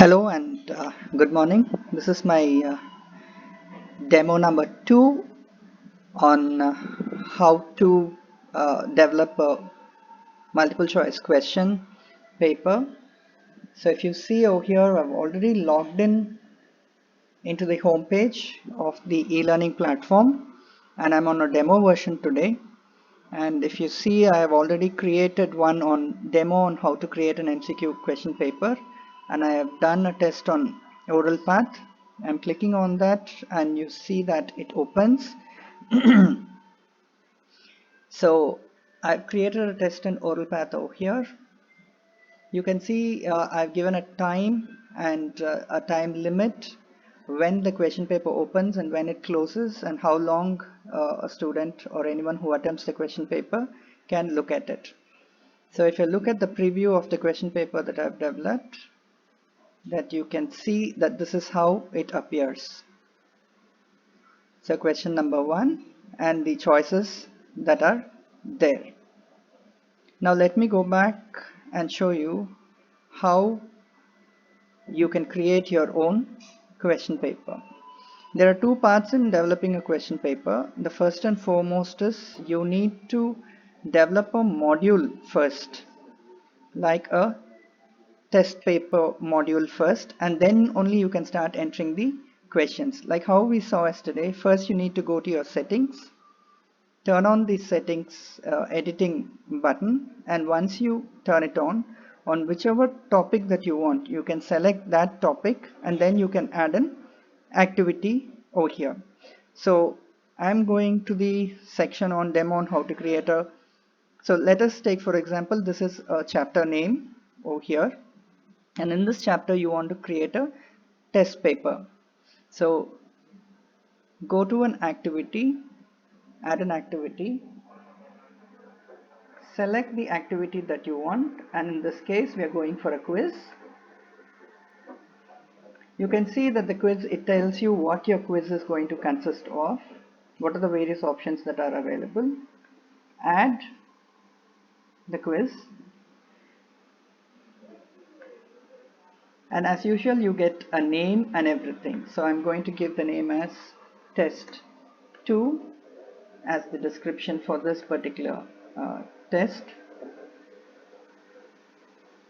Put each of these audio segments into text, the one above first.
Hello and good morning. This is my demo number 2 on how to develop a multiple choice question paper. So if you see over here, I've already logged in into the home page of the e-learning platform, and I'm on a demo version today. And if you see, I have already created one on demo on how to create an MCQ question paper, and I have done a test on oral path. I'm clicking on that and you see that it opens. So I've created a test in oral path over here. You can see I've given a time and a time limit when the question paper opens and when it closes, and how long a student or anyone who attempts the question paper can look at it. So if you look at the preview of the question paper that I've developed, that you can see that this is how it appears. So question number 1 and the choices that are there. Now let me go back and show you how you can create your own question paper. There are two parts in developing a question paper. The first and foremost is you need to develop a module first, like a test paper module first, and then only you can start entering the questions. Like how we saw yesterday, first you need to go to your settings, turn on the settings editing button, and once you turn it on whichever topic that you want, you can select that topic and then you can add an activity over here. So I'm going to the section on demo on how to create a, so let us take for example, this is a chapter name over here, and in this chapter you want to create a test paper. So go to an activity, add an activity, select the activity that you want, and in this case we are going for a quiz. You can see that the quiz, it tells you what your quiz is going to consist of, what are the various options that are available. Add the quiz, and as usual you get a name and everything. So I'm going to give the name as test 2 as the description for this particular test.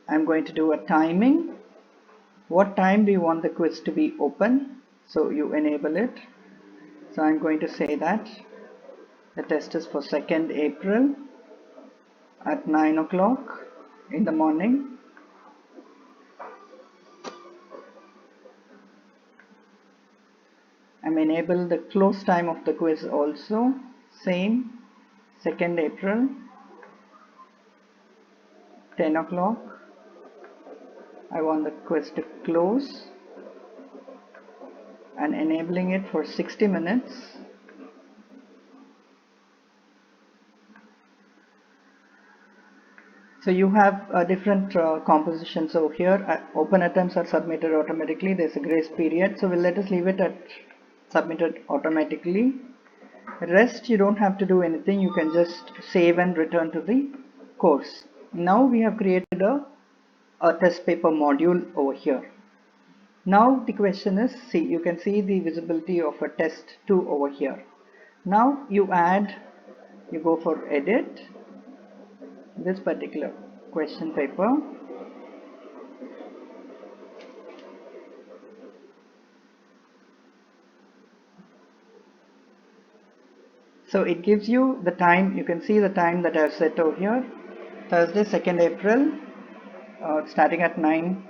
I'm going to do a timing. What time do you want the quiz to be open? So you enable it. So I'm going to say that the test is for 2nd April at 9 o'clock in the morning. I'm enable the close time of the quiz also, same, 2nd April, 10 o'clock. I want the quiz to close, and enabling it for 60 minutes. So you have different compositions over here. Open attempts are submitted automatically. There's a grace period, so we'll let us leave it at submitted automatically. Rest, you don't have to do anything. You can just save and return to the course. Now we have created a test paper module over here. Now the question is, see, you can see the visibility of a test 2 over here. Now you add, you go for edit this particular question paper. So it gives you the time. You can see the time that I've set over here, Thursday 2nd April, starting at 9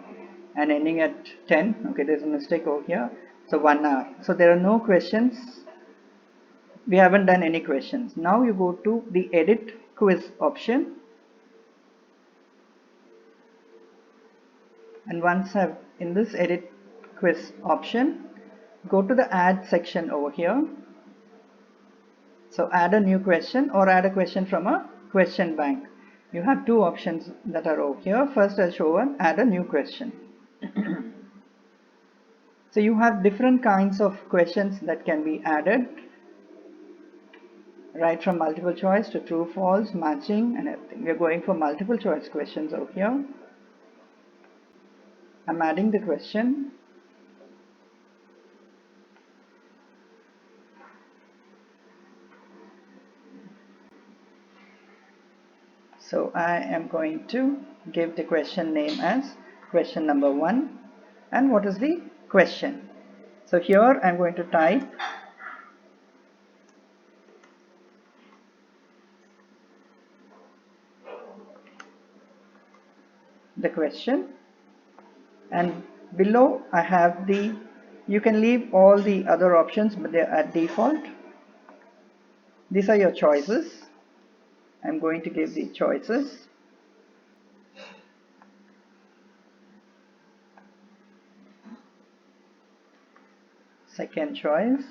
and ending at 10. Okay, there's a mistake over here. So 1 hour. So there are no questions. We haven't done any questions. Now you go to the edit quiz option, and once I've in this edit quiz option, go to the add section over here. So add a new question or add a question from a question bank. You have two options that are over here. First I'll show one, add a new question. So you have different kinds of questions that can be added, right from multiple choice to true, false, matching and everything. We're going for multiple choice questions over here. I'm adding the question. So I am going to give the question name as question number 1. And what is the question? So here I'm going to type the question, and below I have you can leave all the other options, but they're at default. These are your choices. I'm going to give the choices. Second choice,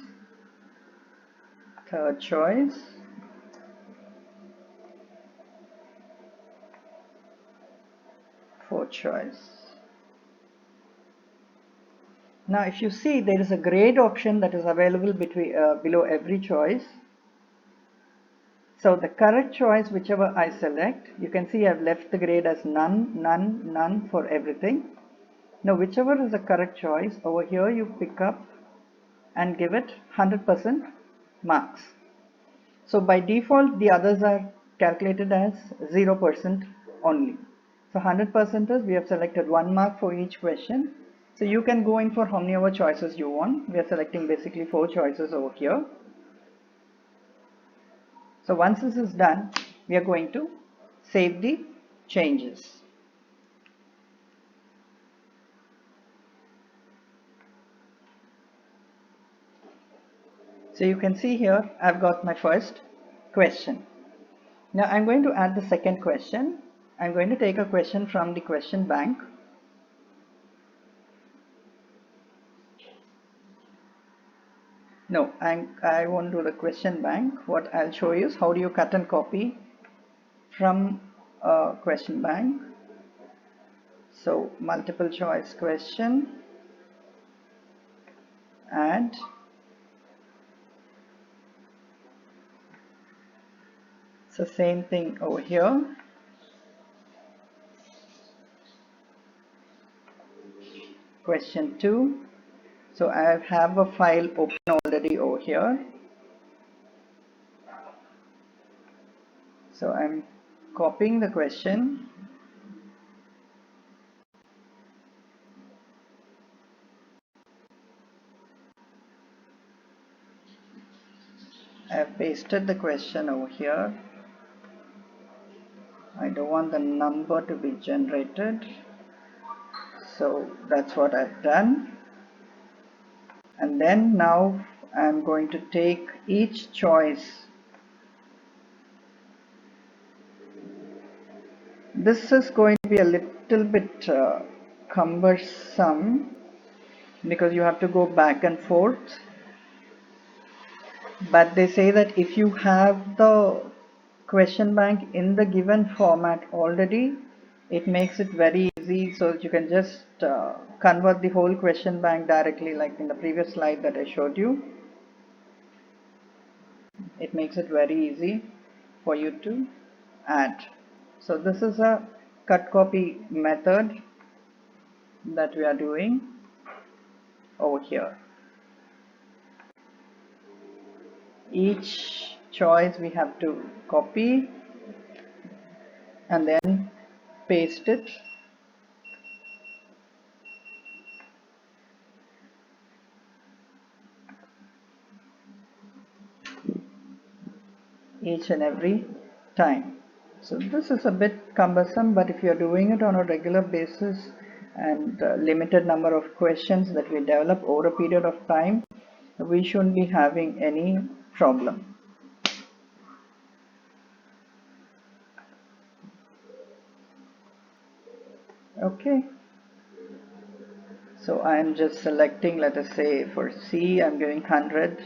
third choice, fourth choice. Now if you see, there is a grade option that is available below every choice. So the correct choice, whichever I select, you can see I've left the grade as none, none, none for everything. Now whichever is the correct choice, over here you pick up and give it 100% marks. So by default the others are calculated as 0% only. So 100% is we have selected 1 mark for each question. So you can go in for how many other choices you want. We are selecting basically 4 choices over here. So once this is done, we are going to save the changes. So you can see here I've got my first question. Now I'm going to add the second question. I'm going to take a question from the question bank. No, I won't do the question bank. What I'll show you is how do you cut and copy from a question bank. So multiple choice question, add, so same thing over here. Question 2. So I have a file open already over here. So I'm copying the question, I've pasted the question over here. I don't want the number to be generated, so that's what I've done. And then now I'm going to take each choice. This is going to be a little bit cumbersome because you have to go back and forth, but they say that if you have the question bank in the given format already, it makes it very easy, so that you can just convert the whole question bank directly, like in the previous slide that I showed you. It makes it very easy for you to add. So this is a cut copy method that we are doing over here. Each choice we have to copy and then paste it. Each and every time. So this is a bit cumbersome, but if you are doing it on a regular basis and limited number of questions that we develop over a period of time, we shouldn't be having any problem. Okay. So I am just selecting, let us say for C I'm giving 100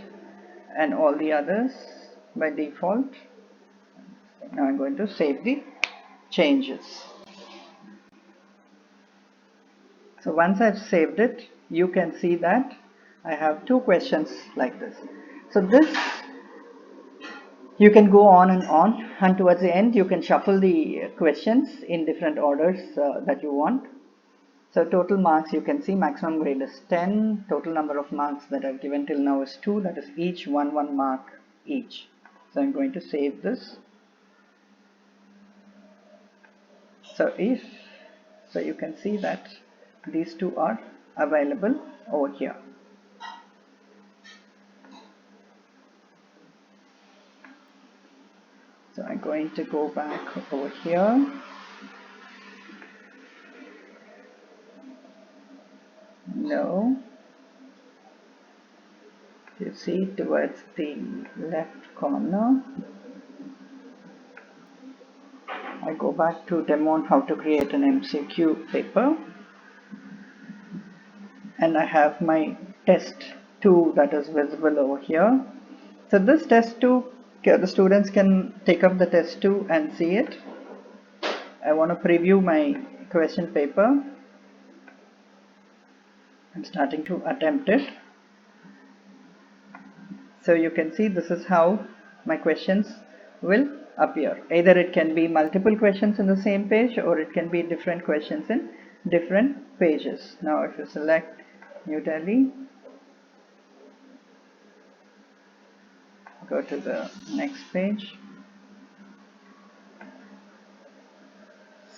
and all the others by default. Now I'm going to save the changes. So once I've saved it, you can see that I have 2 questions like this. So this you can go on, and towards the end you can shuffle the questions in different orders that you want. So total marks, you can see maximum grade is 10. Total number of marks that I've given till now is 2. That is each 1 mark each. So I'm going to save this. So you can see that these two are available over here. So I'm going to go back over here. No. You see towards the left corner. I go back to demo on how to create an MCQ paper. And I have my test 2 that is visible over here. So this test 2, the students can take up the test 2 and see it. I want to preview my question paper. I'm starting to attempt it. So you can see this is how my questions will appear. Either it can be multiple questions in the same page, or it can be different questions in different pages. Now if you select New Delhi, go to the next page.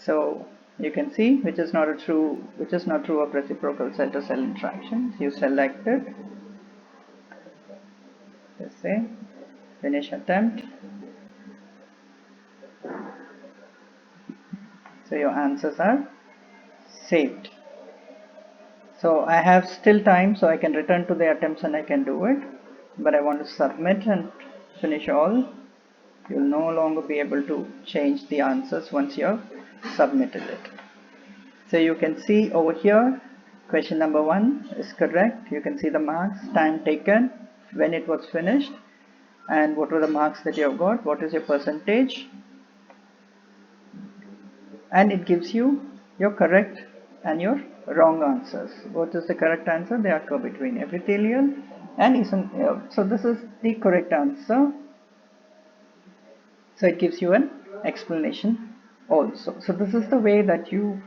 So you can see which is not true of reciprocal cell-to-cell interactions. You select it. Just say finish attempt. So your answers are saved. So I have still time, so I can return to the attempts and I can do it. But I want to submit and finish all. You'll no longer be able to change the answers once you have submitted it. So you can see over here, question number 1 is correct. You can see the marks, time taken, when it was finished, and what were the marks that you have got, what is your percentage, and it gives you your correct and your wrong answers. What is the correct answer? They occur between epithelial and eosinophil. So this is the correct answer. So it gives you an explanation also. So this is the way that you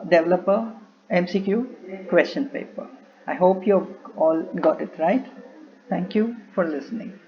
develop a MCQ question paper. I hope you all got it right. Thank you for listening.